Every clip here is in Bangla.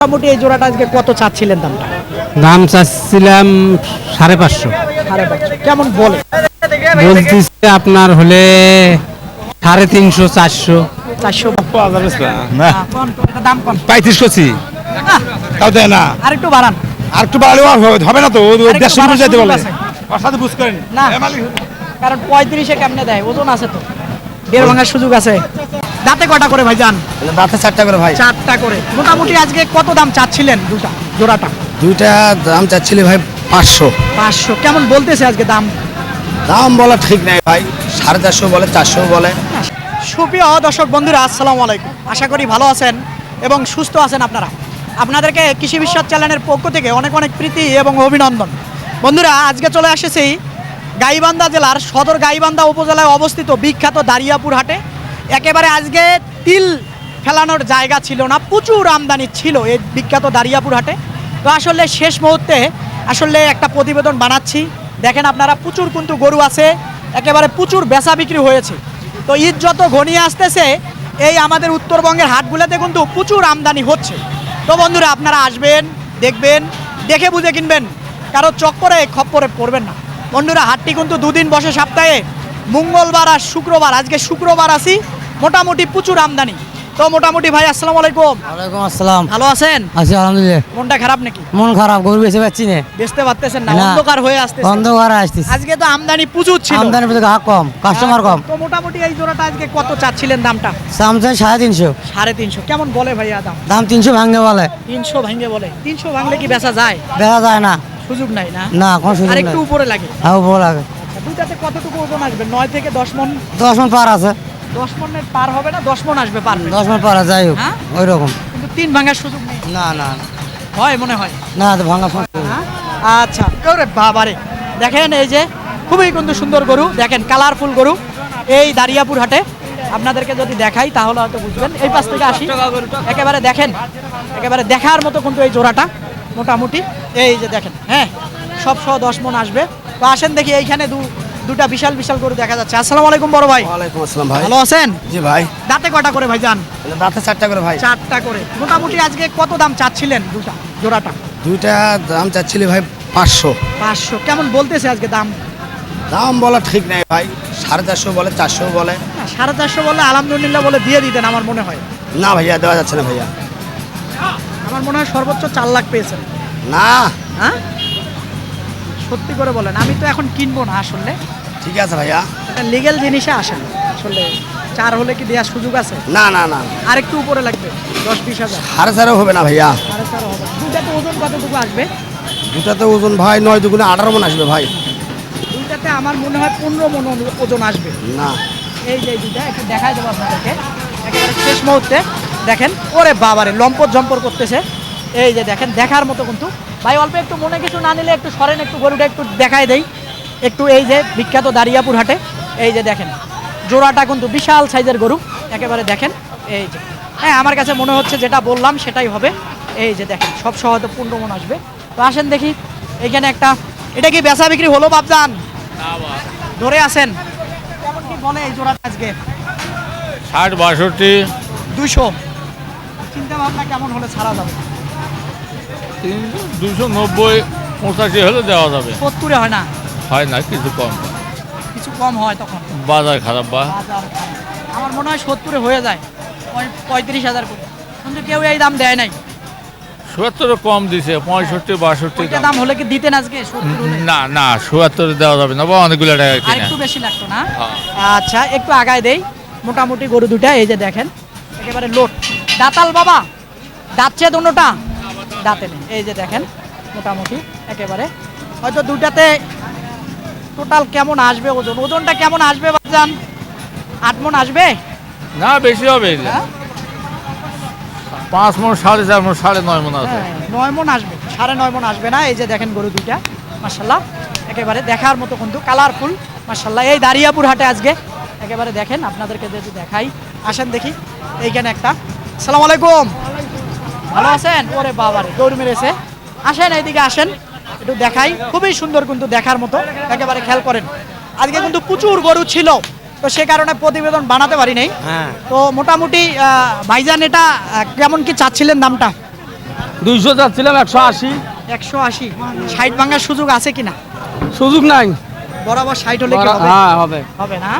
মোটামুটি এই জোড়াটা আজকে কত চাচ্ছিলেন দামটা? দাম চাচ্ছিলাম 550। 550 কেমন বলে? বলতেছে আপনার হলে 350 400। 400 না এটা দাম কম। 35 করছি তাও দেয় না। আর একটু বাড়ান। আর একটু বাড়ালেও আর হবে না তো, আরেকটু 150 বাড়ার যেতে বলে সুযোগ আছে। ওর সাথে বুঝ করেন না। কারণ 35-এ কেমনে দেয়, ওজন আছে তো, দেড় ভাঙার সুযোগ আছে। দাঁতে কটা করে ভাইজান? দাঁতে 4টা করে ভাই। 4টা করে। মোটামুটি আজকে কত দাম চাচ্ছিলেন জোড়াটা? দুইটা দাম চাচ্ছিলি ভাই 500। 500 কেমন বলতেছে আজকে দাম? দাম বলা ঠিক নাই ভাই, 450 বলে, 400 বলে। সুপ্রিয় দর্শক বন্ধুরা, আসসালামু আলাইকুম। আশা করি ভালো আছেন এবং সুস্থ আছেন আপনারা। আপনাদেরকে কৃষি বিশ্বাস চ্যানেলের পক্ষ থেকে অনেক অনেক প্রীতি এবং অভিনন্দন। বন্ধুরা, আজকে চলে এসেছি গাইবান্ধা জেলার সদর গাইবান্ধা উপজেলায় অবস্থিত বিখ্যাত দারিয়াপুর হাটে। একেবারে আজকে তিল ফেলানোর জায়গা ছিল না, প্রচুর আমদানি ছিল এই বিখ্যাত দারিয়াপুর হাটে। তো আসলে শেষ মুহূর্তে আসলে একটা প্রতিবেদন বানাচ্ছি। দেখেন আপনারা, প্রচুর কিন্তু গরু আছে, একেবারে প্রচুর বেচা বিক্রি হয়েছে। তো ঈদ যত ঘনিয়ে আসতেছে, এই আমাদের উত্তরবঙ্গের হাটগুলোতে কিন্তু প্রচুর আমদানি হচ্ছে। তো বন্ধুরা, আপনারা আসবেন, দেখবেন, দেখে বুঝে কিনবেন, কারো চক্করে খপ্পরে পড়বেন না। বন্ধুরা, হাটটি কিন্তু দুদিন বসে সপ্তাহে, মঙ্গলবার আর শুক্রবার। আজকে শুক্রবার আসি, মোটামুটি প্রচুর আমদানি। তো মোটামুটি ভাই, আসসালামু আলাইকুম। ওয়ালাইকুম আসসালাম। ভালো আছেন? আছি আলহামদুলিল্লাহ। মনটা খারাপ নাকি? মন খারাপ, গরু বেঁচে পাচ্ছি না। বেচতে পারতেছেন না, না। অন্ধকার হয়ে আসতেছে। অন্ধকার আসতেছে, আজকে তো আমদানি প্রচুর ছিল, আমদানি প্রতি গ্রাহক কম, কাস্টমার কম। তো মোটামুটি এই জোড়াটা আজকে কত চাচ্ছিলেন দামটা? সামসাং 350। 350 কেমন বলে ভাইয়া দাম? দাম 300 ভাঙে বলে। 300 ভাঙে বলে। 300 ভাঙলে কি বেচা যায়? দেখা যায় না, সুযোগ নাই না? না কোনো সুযোগ আর নেই। একটু উপরে লাগে। হ্যাঁ বল লাগে। আচ্ছা, দুটাতে কতটুকু ওজন আসবে? 9 থেকে 10 মণ। 10 মণ পার আছে। 10 মণের পার হবে না, 10 মণ আসবে পার। 10 মণ পার আছে, যাই হোক হ্যাঁ? ওই রকম। কিন্তু 3 ভাঙার সুযোগ নেই। না না হয় মনে হয়। না, তো ভাঙা সম্ভব না। হ্যাঁ? আচ্ছা, ওরে বাবারে, দেখেন এই যে খুবই কিন্তু সুন্দর গরু, দেখেন কালারফুল গরু এই দারিয়াপুর হাটে। আপনাদেরকে যদি দেখাই তাহলে হয়তো বুঝবেন। এই পাশ থেকে আসি, একেবারে দেখেন, একেবারে দেখার মতো কিন্তু এই জোড়াটা মোটামুটি। এই যে দেখেন, হ্যাঁ, সব 10 মণ আসবে। তো আসেন দেখি, এইখানে দুটা বিশাল বিশাল গরু দেখা যাচ্ছে। আসসালামু আলাইকুম বড় ভাই। ওয়ালাইকুম আসসালাম ভাই। ভালো আছেন? জি ভাই। দাঁতে কটা করে ভাইজান? দাঁতে 4টা করে ভাই। 4টা করে। মোটামুটি আজকে কত দাম চাচ্ছিলেন জোড়াটা? দুইটা দাম চাচ্ছিলি ভাই 500। 500 কেমন বলতেছে আজকে দাম? দাম বলা ঠিক নাই ভাই, 450 বলে, 400 বলে। 450 বলে আলহামদুলিল্লাহ বলে দিয়ে দিতেন আমার মনে হয়। না ভাইয়া, দেওয়া যাচ্ছে না ভাইয়া। আমার মনে হয় সর্বোচ্চ 4 লাখ পেয়েছেন। না। হ্যাঁ, সত্যি করে বলেন, আমি তো এখন কিনবো না আসলে, ঠিক আছে ভাইয়া। এটা লিগ্যাল জিনিসে আসে না আসলে। 4 হলে কি দেওয়ার সুযোগ আছে? না না না, আর একটু উপরে লাগবে, 10-20 হাজার। 4.5 হবে না ভাইয়া। 4.5 হবে। দুইটাতে ওজন কতটুকু আসবে? দুটাতে ওজন ভাই 9 দুগুণে 18 মণ আসবে ভাই। দুইটাতে আমার মনে হয় 15 মণ ওজন আসবে। না। এই যে দুইটা একটু দেখাই দেবো আপনাদেরকে, একেবারে শেষ মুহূর্তে দেখেন। ওরে বাবারে, লম্পট জম্পর করতেছে। এই যে দেখেন, দেখার মতো কিন্তু। ভাই অল্প একটু মনে কিছু না নিলে একটু সরেন, একটু গরুটা একটু দেখাই দেই একটু। এই যে বিখ্যাত দারিয়াপুর হাটে, এই যে দেখেন জোড়াটা কিন্তু বিশাল সাইজের গরু, একেবারে দেখেন। এই যে, হ্যাঁ, আমার কাছে মনে হচ্ছে যেটা বললাম সেটাই হবে। এই যে দেখেন, সব সহ হয়তো 15 মণ আসবে। তো আসেন দেখি, এইখানে একটা, এটা কি বেচা বিক্রি হলো বাপজান? ধরে আসেন, কেমন কি বলে এই জোড়াটা আজকে? 60-62, 200। চিন্তা ভাবনা কেমন হলে ছাড়া যাবে? 290-85 হলে দেওয়া যাবে। 70-এ হয় না? হয় না, কিছু কম। কিছু কম হয় তখন বাজার খারাপ বা বাজার খারাপ। আমার মনে হয় 70-এ হয়ে যায়, 35,000 করে। কিন্তু কেউ এই দাম দেয় নাই। 70 কম দিছে, 65-62 ওইটা দাম হলে কি দিতেন আজকে? 70 হলে না না, 77 দেওয়া যাবে না বা অনেকগুলো টাকা আর কিনা। একটু বেশি লাগতো না? হ্যাঁ। আচ্ছা, একটু আগায় দেই। মোটামুটি গরু দুটা এই যে দেখেন, একেবারে লোট। দাতাল বাবা, দাঁতছে দুটোটা? দাঁতে নেই। এই যে দেখেন, মোটামুটি একেবারে হয়তো দুটাতে টোটাল কেমন আসবে ওজন? ওজনটা কেমন আসবে বাজান? 8 মণ আসবে? না, বেশি হবে। হ্যাঁ? 5 মণ, 4.5 মণ, 9.5 মণ আছে। হ্যাঁ, 9 মণ আসবে, 9.5 মণ আসবে না। এই যে দেখেন গরু দুইটা, মাশাল্লাহ, একেবারে দেখার মতো কিন্তু, কালারফুল মাশাল্লাহ। এই দারিয়াপুর হাটে আজকে একেবারে দেখেন, আপনাদেরকে যদি দেখাই, আসেন দেখি। এইখানে একটা, আসসালামু আলাইকুম, ভালো আছেন? ওরে বাবারে, দৌড় মেরেছে। আসেন এইদিকে আসেন, একটু দেখাই। খুবই সুন্দর কিন্তু, দেখার মতো, একেবারে খেয়াল করেন। আজকে কিন্তু প্রচুর গরু ছিল, তো সে কারণে প্রতিবেদন বানাতে পারি নাই। হ্যাঁ, তো মোটামুটি ভাইজান, এটা কেমন কি চাচ্ছিলেন দামটা? 200 যাচ্ছিলাম 180 180 60 ভাঙার সুযোগ আছে কিনা? সুযোগ নাই। বরাবর 60 হলে কি হবে? হ্যাঁ হবে। হবে না?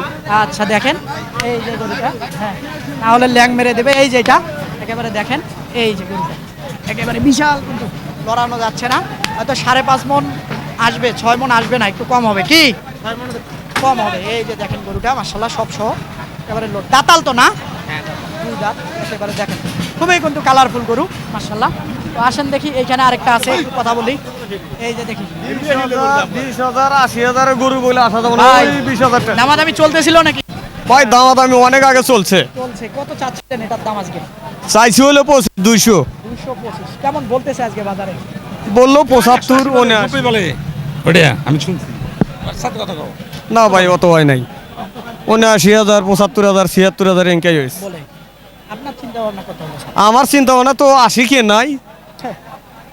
আচ্ছা দেখেন এই যে গরুটা, হ্যাঁ না হলে ল্যাং মেরে দেবে। এই যে এটা একেবারে দেখেন, এই যে গরুটা একেবারে বিশাল, কিন্তু লড়ানো যাচ্ছে না। হয়তো 5.5 মণ আসবে, 6 মণ আসবে না, একটু কম হবে কি? কম হবে। এই যে দেখেন গরুটা মাশাআল্লাহ সব সহ একেবারে লোড। দাতাল তো না? দুই দাঁত একেবারে দেখেন, খুবই কিন্তু কালারফুল গরু মাশাআল্লাহ। তো আসেন দেখি এইখানে আরেকটা আছে, একটু কথা বলি। এই যে দেখি 20,000 80,000 গরু বলে আসা যাবে না। ভাই, 20,000 টাকা দামাদামি চলতেছিল নাকি? ভাই, দামাদামি অনেক আগে চলছে। চলছে। কত চাচ্ছিলেন এটার দাম আজকে? চাইছি হলো 200 225। কেমন বলতেছে আজকে বাজারে? বললো 75 79 বলে ওটা আমি শুনছি। না ভাই, অত হয় নাই। 79,000 75,000 76,000 এনকাই হয়েছে। বলে আপনার চিন্তা ভাবনা কত হলো? আমার চিন্তা ভাবনা তো 80 কে নাই, হ্যাঁ,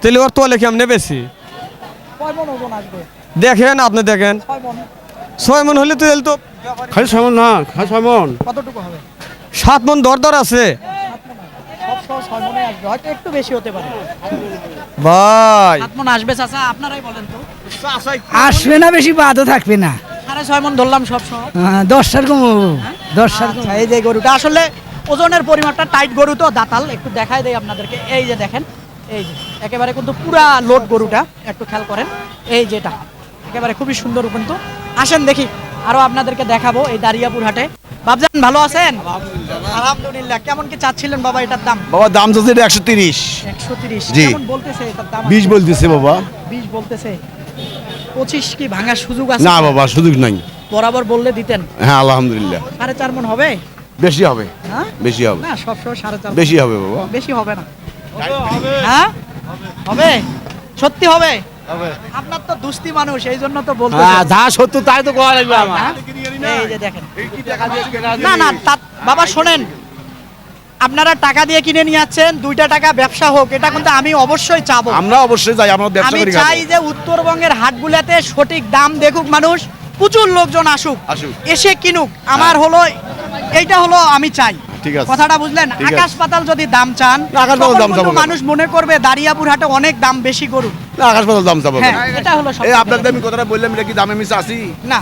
তাহলে ওর তোলে কেমনে বেশি। কয় মণ ওজন আসবে? দেখেন, আপনি দেখেন 6 মণ। 6 মন হলে তো তাহলে তো খালি সামন না, খালি সামন কতটুকু হবে? 7 মন দর আছে 7 মণ আসবে। সব সহ 6 মণে আসবে, হয়তো একটু বেশি হতে পারে। ভাই। 7 মণ আসবে চাচা, আপনারাই বলেন তো। আসবে না, বেশি বাদও থাকবে না। 6.5 মণ ধরলাম সব সহ। 10টার কম 10টার কম। আচ্ছা, এই যে গরুটা আসলে ওজনের পরিমাণটা টাইট গরু তো, দাতাল একটু দেখাই দেই আপনাদেরকে। এই যে দেখেন, এই যে একেবারে কিন্তু পুরা লোড গরুটা, একটু খেয়াল করেন। এই যেটা একেবারে খুবই সুন্দর কিন্তু। আসেন দেখি আরো আপনাদেরকে দেখাবো এই দারিয়াপুর হাটে। বাবজান ভালো আছেন? আলহামদুলিল্লাহ। কেমন কি চাচ্ছিলেন বাবা এটার দাম? বাবা দাম চাচ্ছে 130। 130। জি। কেমন বলতেছে এটার দাম? 20 বলতেছে বাবা। 20 বলতেছে। 25 কি ভাঙার সুযোগ আছে? না বাবা, সুযোগ নাই। বরাবর বললে দিতেন। হ্যাঁ আলহামদুলিল্লাহ। 4.5 মণ হবে? বেশি হবে, হ্যাঁ বেশি হবে, না, সব সহ 4.5। বেশি হবে বাবা। বেশি হবে না? হ্যাঁ হবে, সত্যি হবে। আপনার তো দুস্তি মানুষ, এই জন্য তো বলতে। যা সত্য তাই তো কোয়া লাগবে আমার। এই যে দেখেন, না না বাবা শোনেন, আপনারা টাকা দিয়ে কিনে নিয়ে যাচ্ছেন, 2টা টাকা ব্যবসা হোক, এটা কিন্তু আমি অবশ্যই চাবো। আমরা অবশ্যই যাই, আমরা ব্যবসা আমি করি। চাই যে উত্তরবঙ্গের হাটগুলোতে সঠিক দাম দেখুক মানুষ, প্রচুর লোকজন আসুক, আসুক। এসে কিনুক। আমার হলো এইটা হলো আমি চাই। ঠিক আছে। কথাটা বুঝলেন? ঠিক আছে। আকাশ পাতাল যদি দাম চান, আকাশ পাতাল তখন দাম কিন্তু চাবো। মানুষ মনে করবে দারিয়াপুর হাটে অনেক দাম বেশি গরু। না, আকাশ পাতাল দাম চাবো। হ্যাঁ, এটা হলো সব। এই আপনার দামি কথাটা বললাম, এটা কি দামে মিশে আসি? না,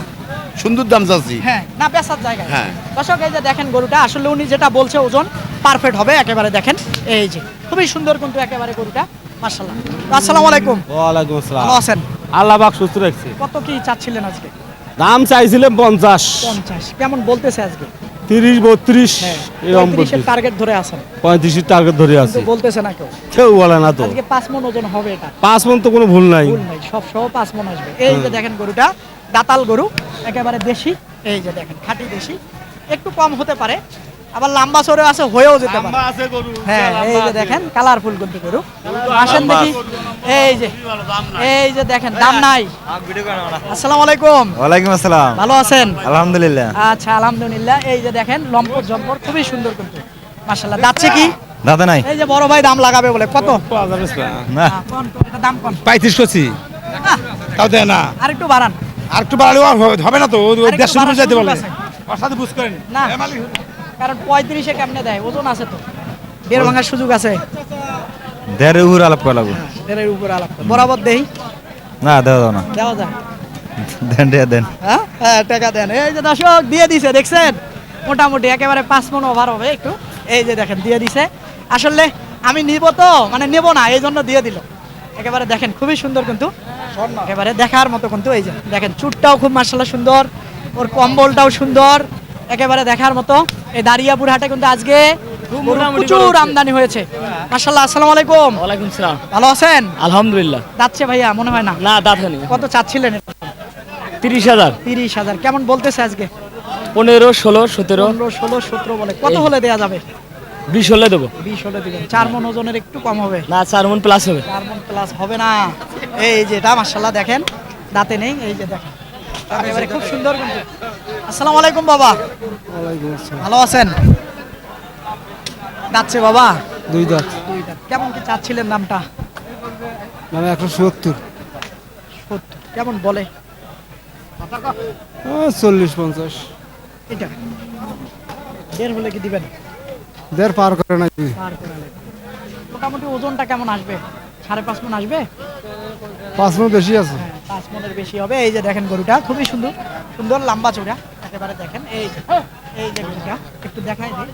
সুন্দর দাম চাচ্ছি। হ্যাঁ না, বেচার জায়গায়। হ্যাঁ। দর্শক এই যে দেখেন গরুটা, আসলে উনি যেটা বলছে ওজন পারফেক্ট হবে একেবারে। দেখেন এই যে খুবই সুন্দর কিন্তু একেবারে গরুটা মাশাআল্লাহ। আসসালামু আলাইকুম। ওয়ালাইকুম আসসালাম। ভালো আছেন? আল্লাহ পাক সুস্থ রাখছে। কত কি চাচ্ছিলেন আজকে? দাম চাইছিলাম 50 50। কেমন বলতেছে আজকে? 30 32 এরকম 35 এর টার্গেট ধরে আছেন, 35 এর টার্গেট ধরে কিন্তু আছে। বলতেছে না কেউ। কেউ বলে না তো। আজকে 5 মণ ওজন হবে এটা। 5 মন তো কোনো ভুল নাই। ভুল নাই, সব সহ 5 মণ আসবে। এই যে দেখেন গরুটা দাতাল গরু, একেবারে দেশি। এই যে দেখেন খাঁটি দেশি, একটু কম হতে পারে, আবার লম্বা চড়ে আছে, হয়েও যেতে পারে। আছে গরু। হ্যাঁ, এই যে দেখেন কালারফুল কিন্তু গরু। আসেন দেখি। এই যে দেখেন দাম নাই। আসসালামু আলাইকুম। ওয়ালাইকুম আসসালাম। ভালো আছেন? আলহামদুলিল্লাহ। আচ্ছা আলহামদুলিল্লাহ। এই যে দেখেন লম্পট জম্পট খুবই সুন্দর কিন্তু মাশাআল্লাহ। যাচ্ছে কি? দাদা নাই এই যে বড় ভাই দাম লাগাবে বলে, কত? না কোন এটা দাম কোন? 35 করছি, তাও দেয় না। আর একটু বাড়ান। আর একটু বাড়ালেও হবে না তো, আরেকটু 150 বাড়ার যেতে সুযোগ বলে। আছে। ওর সাথে বুঝ করেন না, কারণ 35-এ কেমনে দেয়? ওজন আছে তো, দেড় ভাঙার সুযোগ আছে। দেড় উহুর আলাপ করা লাগবে। দেড়ের উপরে আলাপ করে। বরাবর দেই, না দেওয়া দাও না, দেওয়া যায়। দেন দেন। হ্যাঁ হ্যাঁ, টাকা দেন। এই যে দর্শক দিয়ে দিছে, দেখছেন? মোটামুটি একেবারে 5 মণ ওভার হবে একটু। এই যে দেখেন দিয়ে দিছে। আসলে আমি নিব তো, মানে নেব না, এই জন্য দিয়ে দিল। একেবারে দেখেন খুবই সুন্দর কিন্তু, একেবারে দেখার মতো কিন্তু। এই যে দেখেন চুটটাও খুব মাশাআল্লাহ সুন্দর, ওর কম্বলটাও সুন্দর, একেবারে দেখার মতো। এই দারিয়াপুর হাটে কিন্তু আজকে প্রচুর আমদানি হয়েছে মাশাআল্লাহ। আসসালামু আলাইকুম। ওয়ালাইকুম সালাম। ভালো আছেন? আলহামদুলিল্লাহ। যাচ্ছে ভাইয়া মনে হয় না? না দাঁত হয়নি। কত চাচ্ছিলেন? 30,000 30,000। কেমন বলতেছে আজকে? 15 16 17 15 16 17 বলে। কত হলে দেয়া যাবে? 20 হলে দেবো। 20 হলে দিবেন। 4 মণ ওজনের একটু কম হবে। না 4 মন প্লাস হবে। 4 মণ প্লাস হবে না। এই যে এটা মাশাআল্লাহ দেখেন, দাঁতে নেই। এই যে দেখেন একেবারে খুব সুন্দর কিন্তু। আসসালামু আলাইকুম বাবা। ভালো আছেন? যাচ্ছে বাবা? 2 দাঁত। কেমন কি চাচ্ছিলেন দামটা? মানে 170। 70। কেমন বলে? 40 50। এটা দেড় হলে কি দিবেন? দেড় পার করে নাকি? পার করে নেবেন। মোটামুটি ওজনটা কেমন আসবে? 5.5 মণ আসবে? 5 মণ বেশি আছে। 5 মণের বেশি হবে। এই যে দেখেন গরুটা খুবই সুন্দর সুন্দর লম্বা চওড়া একেবারে দেখেন। এই যে গরুটা একটু দেখাই দিই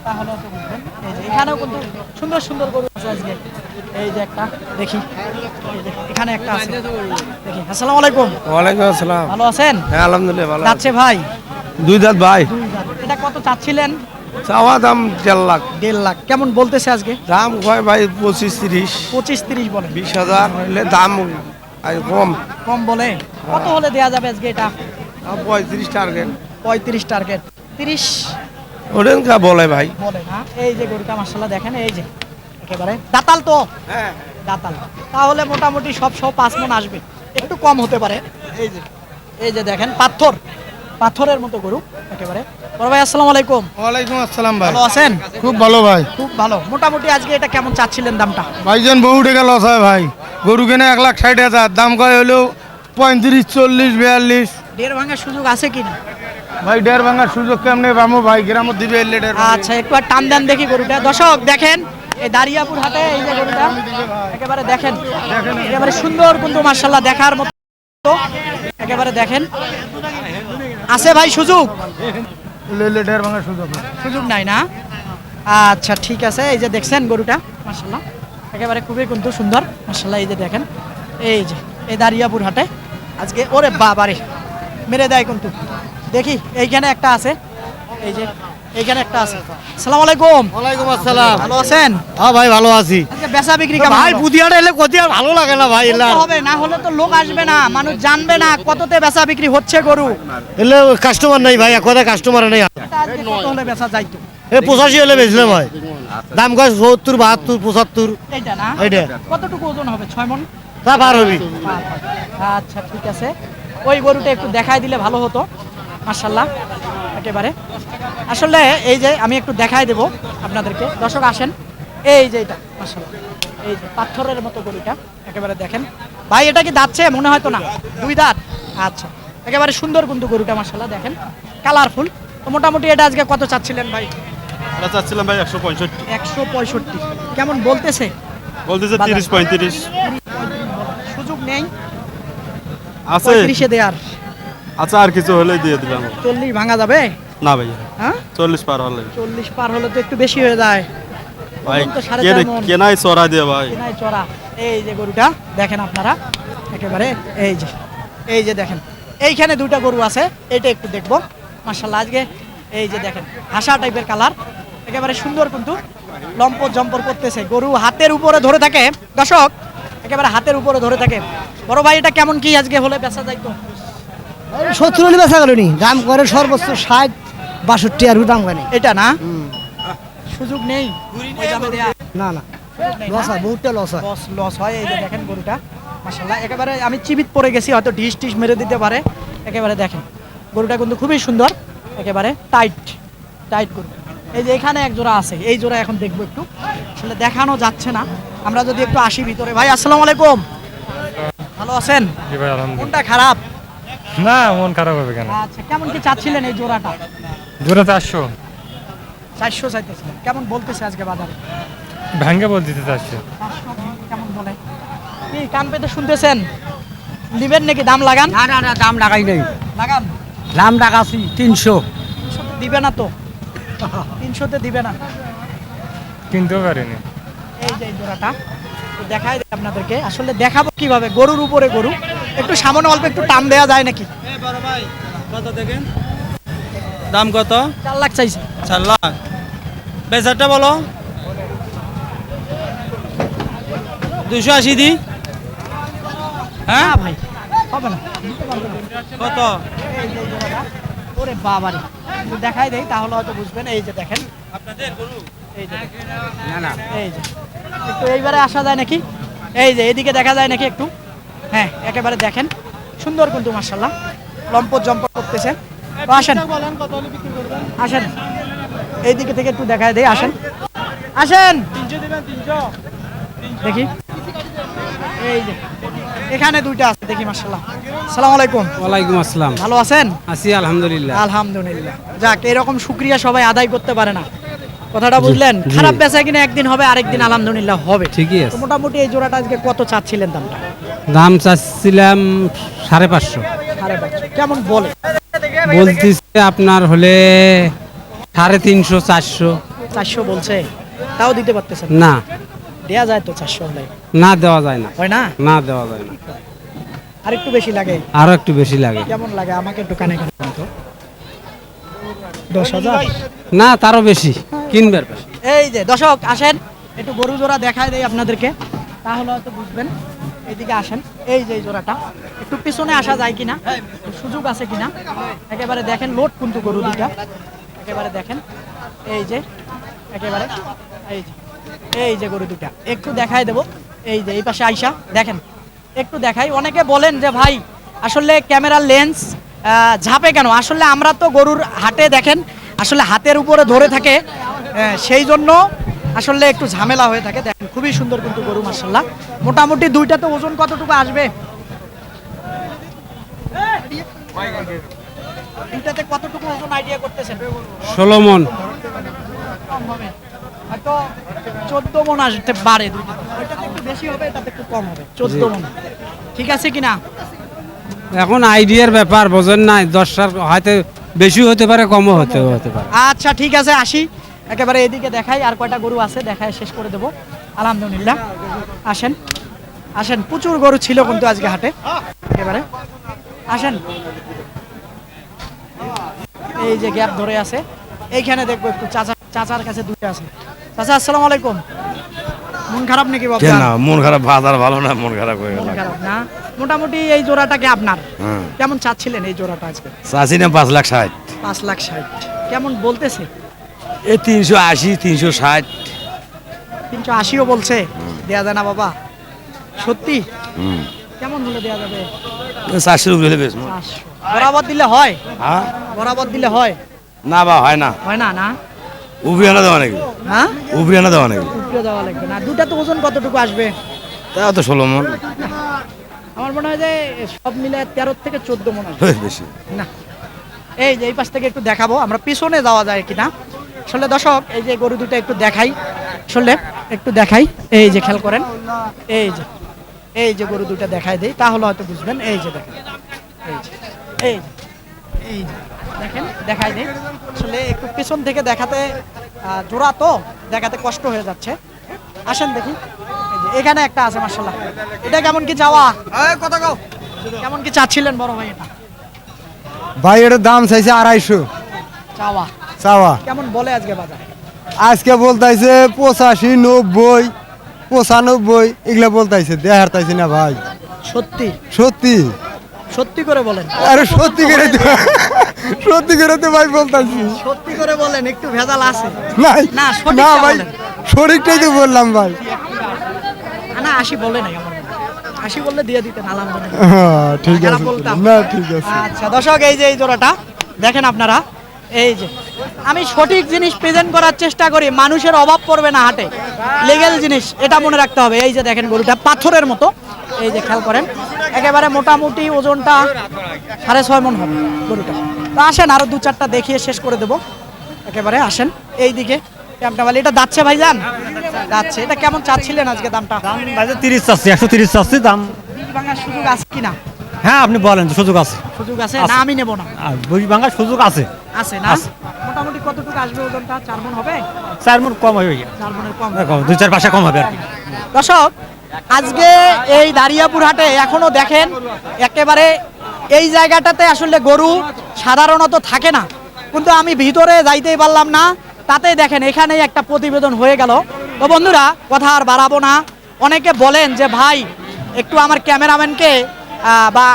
তাহলে তো বুঝবেন। এই যে এখানেও কিন্তু সুন্দর সুন্দর গরু আছে আজকে। এই যে একটা দেখি, এই যে এখানে একটা আছে দেখি। আসসালামু আলাইকুম। ওয়ালাইকুম আসসালাম। ভালো আছেন? হ্যাঁ আলহামদুলিল্লাহ ভালো। যাচ্ছে ভাই? 2 দাঁত ভাই। এটা কত চাচ্ছিলেন? চাওয়া দাম 1.5 লাখ। 1.5 লাখ। কেমন বলতেছে আজকে? দাম কয় ভাই 25-30। 25-30 বলে। 20,000 হইলে দাম আর কম। কম বলে? কত হলে দেয়া যাবে আজকে এটা? 35 টার্গেট। 35 টার্গেট। 30 ওরেন কা বলে ভাই। বলে না? এই যে গরুটা মাশাআল্লাহ দেখেন, এই যে একেবারে দাতাল তো? হ্যাঁ দাতাল। তাহলে মোটামুটি সব 5 মণ আসবে, একটু কম হতে পারে। এই যে দেখেন পাথরের মতো গরু একেবারে। বড় ভাই আসসালামু আলাইকুম। ওয়ালাইকুম আসসালাম ভাই। ভালো আছেন? খুব ভালো ভাই। খুব ভালো। মোটামুটি আজকে এটা কেমন চাচ্ছিলেন দামটা? ভাইজান বহু টাকা লস হয় ভাই। গরু কিনে 1,60,000, দাম কয় হলেও 35, 40, 42। দেড় ভাঙার সুযোগ আছে কিনা? ভাই 1.5 ভাঙার সুযোগ কেমনে পাবো ভাই? গ্রামত দিবে এলে 1.5 ভাঙা। আচ্ছা, একটু আর টান দেন দেখি গরুটা। দর্শক দেখেন এই দারিয়াপুর হাটে এই যে গরুটা একেবারে দেখেন, একেবারে সুন্দর কিন্তু মাশাআল্লাহ দেখার মতো একেবারে দেখেন। আছে ভাই সুযোগ? লেলে 1.5 ভাঙার সুযোগ না। সুযোগ নাই না? আচ্ছা ঠিক আছে। এই যে দেখছেন গরুটা মাশাআল্লাহ একেবারে খুবই কিন্তু সুন্দর মাশাআল্লাহ। এই যে দেখেন, এই যে এই দারিয়াপুর হাটে আজকে। ওরে বাবারে মেরে দেয় কিন্তু। দেখি এইখানে একটা আছে, এই যে এইখানে একটা আছে। আসসালামু আলাইকুম। ওয়ালাইকুম আসসালাম। ভালো আছেন? হ্যাঁ ভাই ভালো আছি। আজকে বেচা বিক্রি কেমন ভাই হলো? বুদিয়াটা এলে কত আর ভালো লাগে না ভাই। এলা হবে না হলে তো লোক আসবে না, মানুষ জানবে না কততে বেচা বিক্রি হচ্ছে গরু। এলে কাস্টমার নাই ভাই, কথা কাস্টমার নাই। এটা আজকে কত হলে বেচা যাইতো? 85 হলে বেচলাম ভাই। দাম কয় 70, 72, 75। এইটা না? এইটা। কতটুকু ওজন হবে? 6 মণ? তা পার হবি। আচ্ছা ঠিক আছে। ওই গরুটা একটু দেখাই দিলে ভালো হতো মাশাআল্লাহ একেবারে। আসলে এই যে আমি একটু দেখাই দেব আপনাদেরকে। দর্শক আসেন, এই যে এটা মাশাআল্লাহ, এই যে পাথরের মতো গরুটা একেবারে দেখেন। ভাই এটা কি দাঁতছে? মনে হয় তো না, 2 দাঁত। আচ্ছা একেবারে সুন্দর কিন্তু গরুটা মাশাআল্লাহ দেখেন, কালারফুল। তো মোটামুটি এটা আজকে কত চাচ্ছিলেন ভাই? এটা চাচ্ছিলাম ভাই 165। 165 কেমন বলতেছে? বলতেছে বাজার। 30-35 সুযোগ নেই আছে। 35-এ দেয়ার? আচ্ছা আর কিছু হলেই দিয়ে দিলাম। 40 ভাঙা যাবে? না ভাই, হ্যাঁ 40 পার হলে 40 পার হলে তো একটু বেশি হয়ে যায়। ভাই ওজন তো 4.5 মণ। কেনাই চড়া দিয়ে ভাই। কেনাই চড়া। এই যে গরুটা দেখেন আপনারা একেবারে, এই যে দেখেন এইখানে 2টা গরু আছে, এটা একটু দেখবো মাশাআল্লাহ আজকে। এই যে দেখেন হাসা টাইপের কালার, একেবারে সুন্দর কিন্তু লম্পট জম্পর করতেছে। গরু হাতের উপরে ধরে থাকে দর্শক, একেবারে হাতের উপরে ধরে থাকে। বড় ভাই এটা কেমন কি আজকে হলে বেচা যাইতো? 70 হলে বেচা গেল নি। দাম করে সর্বোচ্চ 60, 62 আর দাম করে। এটা না? সুযোগ নেই ওই দামে দেয়া? না না, সুযোগ নেই না? লস হয়, বহুতটা লস হয়। লস হয়। এই যে দেখেন গরুটা মাশাআল্লাহ একেবারে আমি চিবিত পড়ে গেছি, হয়তো ঢিস টিস মেরে দিতে পারে। একেবারে দেখেন গরুটা কিন্তু খুবই সুন্দর, একেবারে টাইট গরু। এই যে এখানে এক জোড়া আছে, এই জোড়া এখন দেখবো একটু। আসলে দেখানো যাচ্ছে না, আমরা যদি একটু আসি ভিতরে। ভাই আসসালামু আলাইকুম। ভালো আছেন? জি ভাই আলহামদুলিল্লাহ। কোনটা খারাপ? না মন খারাপ হবে কেন? আচ্ছা কেমন কি চাচ্ছিলেন এই জোড়াটা? জোড়া 400 চাইতেছিলেন। কেমন বলতেছে আজকে বাজারে? ভাঙ্গে বল দিতে চাচ্ছে। 400 কেমন বলে? কি কান পেতে শুনতেছেন? নিবেন নাকি? দাম লাগান। না না না, দাম লাগাই নাই। লাগান। দাম লাগাছি 300। 300 দিবে না তো? 300-তে দিবে না? কিনতেও পারিনি। এই যে এই জোড়াটা একটু দেখাই দিই আপনাদেরকে। আসলে দেখাবো কিভাবে, গরুর উপরে গরু। একটু সামনে অল্প একটু টান দেওয়া যায় নাকি? কত দেখেন দাম কত? 4 লাখ চাইছে। 4 লাখ। বেচারটা বলো 280 দি। হ্যাঁ না ভাই হবে না, দিতে পারবো না। কত? এই যে এই জোড়াটা, ওরে বাবারে, একটু দেখাই দেই তাহলে হয়তো বুঝবেন। এই যে দেখেন, আপনাদের গরু এই যে না না, এই যে একটু এইবারে আসা যায় নাকি? এই যে এদিকে দেখা যায় নাকি একটু? হ্যাঁ একেবারে দেখেন সুন্দর কিন্তু মাশাআল্লাহ, লম্পট জম্পট করতেছে। তো আসেন আসেন, এইদিকে থেকে একটু দেখায় দেই। আসেন 300 দিবেন 300। দেখি। এই যে এখানে 2টা আছে দেখি মাশাআল্লাহ। আসসালামু আলাইকুম। ওয়ালাইকুম আসসালাম। ভালো আছেন? আছি আলহামদুলিল্লাহ। আলহামদুলিল্লাহ। যাক, এরকম শুকরিয়া সবাই আদায় করতে পারে না। কথাটা বুঝলেন? খারাপ বেচা কিনা একদিন হবে, আরেকদিন আলহামদুলিল্লাহ হবে। ঠিকই তো মোটামুটি এই জোড়াটা আজকে কত চাচ্ছিলেন দামটা? দাম চাচ্ছিলাম 550। 5.5 কেমন বলে? বলতেছে আপনার হলে 350 400। 400 বলছে, তাও দিতে পারতেছেন না, দেয়া যায় তো 400 হলে? না দেওয়া যায় না, হয় না? না দেওয়া যায় না, আর একটু বেশি লাগে? আরো একটু বেশি লাগে। কেমন লাগে আমাকে একটু কানে কানে বলুন তো। 10,000? না, তারও বেশি কিনবার। এই যে দর্শক আসেন, একটু গরু জোড়া দেখায় দেই আপনাদেরকে, তাহলে হয়তো বুঝবেন। এইদিকে আসেন, এই যে এই জোড়াটা একটু পিছনে আসা যায় কিনা, সুযোগ আছে কিনা একেবারে দেখেন। লোড কিন্তু গরু দুইটা, একেবারে দেখেন। এই যে একেবারে এই যে গরু দুইটা একটু দেখাই দেব। এই যে এই পাশে আইসা দেখেন, একটু দেখাই। অনেকে বলেন যে ভাই আসলে ক্যামেরার লেন্স ঝাপে কেন? আসলে আমরা তো গরুর হাটে দেখেন আসলে হাতের উপরে ধরে থাকে, সেই জন্য আসলে একটু ঝামেলা হয়ে থাকে। দেখেন খুবই সুন্দর কিন্তু গরু মাশাআল্লাহ। মোটামুটি দুইটাতে ওজন কতটুকু আসবে? দুইটাতে কতটুকু ওজন আইডিয়া করতেছেন? 16 মন। কম হবে, হয়তো 14 মন আসতে পারে। ওইটাতে একটু বেশি হবে, এটাতে একটু কম হবে। 14 মন ঠিক আছে কিনা? এখন আইডিয়ার ব্যাপার, বোঝেন না, 10টার হয়তো বেশি হতে পারে, কমও হতে পারে। আচ্ছা ঠিক আছে, আসি একেবারে এদিকে দেখাই। আর কয়টা গরু আছে দেখায় শেষ করে দেবো আলহামদুলিল্লাহ। আসেন আসেন, প্রচুর গরু ছিল কিন্তু আজকে হাটে। একেবারে আসেন, এই যে গ্যাপ ধরে আছে এইখানে দেখবো একটু। চাচার কাছে দুটো আছে। চাচা আসসালামু আলাইকুম। মন খারাপ নাকি বাবা? না মন খারাপ, বাজার ভালো না, মন খারাপ হয়ে গেল। মন খারাপ না? মোটামুটি এই জোড়াটাকে আপনার কেমন চাচ্ছিলেন এই জোড়াটা আজকে? চাষি না 5,60,000। 5,60,000 কেমন বলতেছে? এই 380 360। 380ও বলছে। দেয়া যায় না বাবা? সত্যি? কেমন হলে দেয়া যাবে? 400 উপরে বেশ। 500 বরাবর দিলে হয়? হ্যাঁ বরাবর দিলে হয়? না বা হয় না, হয় না? না উপরিয়ানা দেওয়া নাকি? হ্যাঁ, উপরিয়ানা দেওয়া নাকি? উপরে দেওয়া লাগবে না। দুটাতে ওজন কতটুকু আসবে? তা তো 16 মন আমার মনে হয় যে সব মিলে 13 থেকে 14 মন আসবে। বেশি না, এই যে এই পাশ থেকে একটু দেখাবো আমরা, পিছনে যাওয়া যায় কিনা। আসলে দর্শক এই যে গরু দুটো একটু দেখাই, আসলে একটু দেখাই। এই যে খেয়াল করেন, এই যে গরু দুটো দেখাই দেই, তাহলে হয়তো বুঝবেন। এই যে দেখেন, এই যে দেখেন দেখাই দেই। আসলে একটু পিছন থেকে দেখাতে জোড়া তো দেখাতে কষ্ট হয়ে যাচ্ছে। আসেন দেখি, এই যে এখানে একটা আছে মাশাআল্লাহ। এটা কেমন কি চাওয়া? কথা কও, কেমন কি চাচ্ছিলেন বড় ভাই? এটা ভাই এটার দাম চাইছে 250 চাওয়া চাওয়া। কেমন বলে আজকে বাজার? আজকে বলতাইছে 85 90 95 এগুলা বলতাইছে, দেখার তাইছে না ভাই। সত্যি সত্যি সত্যি করে বলেন। আরে সত্যি করে সত্যি করে তো ভাই বলতাইছি। সত্যি করে বলেন, একটু ভেজাল আছে নাই না? না সঠিকটা ভাই, বলেন। শরীরটাই তো বললাম ভাই। না 80 বলে নাই আমার মনে হয়। 80 বললে দিয়ে দিতেন আলহামদুলিল্লাহ। হ্যাঁ ঠিক খারাপ আছে, বলতাম। না ঠিক আছে। আচ্ছা দর্শক এই যে এই জোড়াটা দেখেন আপনারা, এই যে আমি সঠিক জিনিস প্রেজেন্ট করার চেষ্টা করি, মানুষের অভাব পড়বে না হাটে, লিগ্যাল জিনিস, এটা মনে রাখতে হবে। এই যে দেখেন গরুটা পাথরের মতো, এই যে খেয়াল করেন একেবারে মোটামুটি ওজনটা 6.5 মণ হবে গরুটা। তো আসেন আরো 2-4টা দেখিয়ে শেষ করে দেবো। একেবারে আসেন এই দিকে। এটা যাচ্ছে ভাইজান? যাচ্ছে। এটা কেমন চাচ্ছিলেন আজকে দামটা? 30 চাচ্ছি, 130 চাচ্ছি দাম। বীজ ভাঙার সুযোগ আছে কিনা? হ্যাঁ আপনি বলেন, সুযোগ আছে। সুযোগ আছে না? আমি নেব না। বই ভাঙার সুযোগ আছে। আছে না? মোটামুটি কতটুকু আসবে ওজনটা? 4 মণ হবে? 4 মণ কম হবে, 4 মণের কম। 2-4 পাশা কম হবে আর কি। দর্শক আজকে এই দারিয়াপুর হাটে এখনো দেখেন একেবারে এই জায়গাটাতে আসলে গরু সাধারণত থাকে না, কিন্তু আমি ভিতরে যাইতেই পারলাম না, তাতেই দেখেন এখানেই একটা প্রতিবেদন হয়ে গেল। তো বন্ধুরা কথা আর বাড়াবো না। অনেকে বলেন যে ভাই একটু আমার ক্যামেরাম্যানকে বা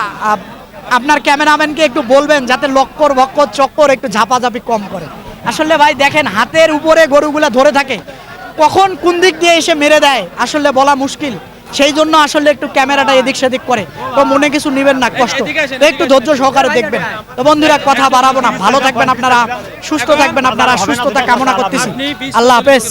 আপনার ক্যামেরাম্যানকে একটু বলবেন যাতে লক্কর ভক্কর চক্কর একটু ঝাপাঝাপি কম করে। আসলে ভাই দেখেন হাতের উপরে গরুগুলা ধরে থাকে, কখন কোন দিক দিয়ে এসে মেরে দেয় আসলে বলা মুশকিল। সেই জন্য আসলে একটু ক্যামেরাটা এদিক সেদিক করে, তো মনে কিছু নেবেন না কষ্ট, তো একটু ধৈর্য সহকারে দেখবেন। তো বন্ধুরা কথা বাড়াবো না, ভালো থাকবেন আপনারা, সুস্থ থাকবেন আপনারা, সুস্থতা কামনা করতেছি। আল্লাহ হাফেজ।